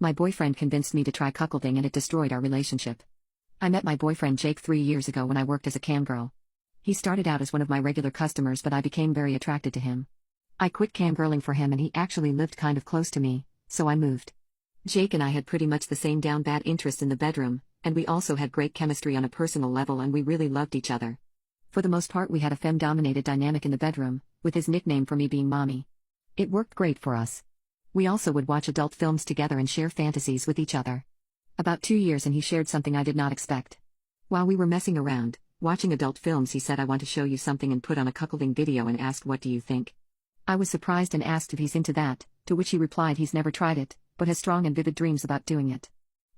My boyfriend convinced me to try cuckolding and it destroyed our relationship. I met my boyfriend Jake 3 years ago when I worked as a cam girl. He started out as one of my regular customers, but I became very attracted to him. I quit cam girling for him and he actually lived kind of close to me, so I moved. Jake and I had pretty much the same down bad interest in the bedroom, and we also had great chemistry on a personal level and we really loved each other. For the most part we had a femme-dominated dynamic in the bedroom, with his nickname for me being Mommy. It worked great for us. We also would watch adult films together and share fantasies with each other. About 2 years and he shared something I did not expect. While we were messing around, watching adult films, he said, "I want to show you something," and put on a cuckolding video and asked, "What do you think?" I was surprised and asked if he's into that, to which he replied he's never tried it, but has strong and vivid dreams about doing it.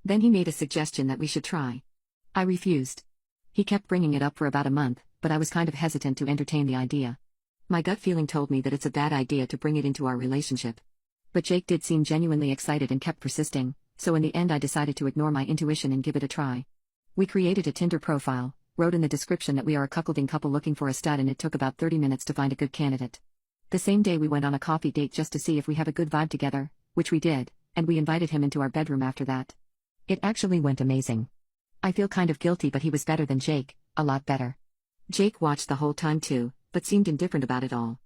Then he made a suggestion that we should try. I refused. He kept bringing it up for about a month, but I was kind of hesitant to entertain the idea. My gut feeling told me that it's a bad idea to bring it into our relationship. But Jake did seem genuinely excited and kept persisting, so in the end I decided to ignore my intuition and give it a try. We created a Tinder profile, wrote in the description that we are a cuckolding couple looking for a stud, and it took about 30 minutes to find a good candidate. The same day we went on a coffee date just to see if we have a good vibe together, which we did, and we invited him into our bedroom after that. It actually went amazing. I feel kind of guilty, but he was better than Jake, a lot better. Jake watched the whole time too, but seemed indifferent about it all.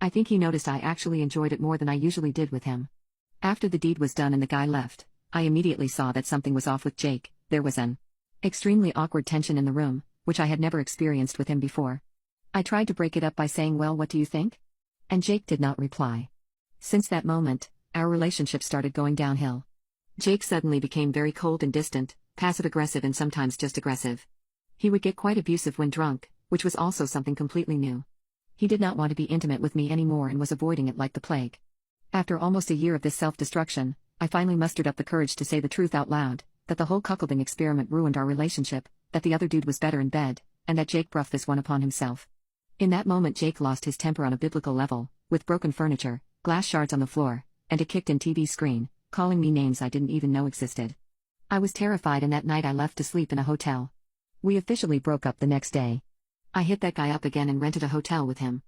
I think he noticed I actually enjoyed it more than I usually did with him. After the deed was done and the guy left, I immediately saw that something was off with Jake. There was an extremely awkward tension in the room, which I had never experienced with him before. I tried to break it up by saying, "Well, what do you think?" And Jake did not reply. Since that moment, our relationship started going downhill. Jake suddenly became very cold and distant, passive-aggressive and sometimes just aggressive. He would get quite abusive when drunk, which was also something completely new. He did not want to be intimate with me anymore and was avoiding it like the plague. After almost a year of this self-destruction, I finally mustered up the courage to say the truth out loud, that the whole cuckolding experiment ruined our relationship, that the other dude was better in bed, and that Jake brought this one upon himself. In that moment Jake lost his temper on a biblical level, with broken furniture, glass shards on the floor, and a kicked-in TV screen, calling me names I didn't even know existed. I was terrified, and that night I left to sleep in a hotel. We officially broke up the next day. I hit that guy up again and rented a hotel with him.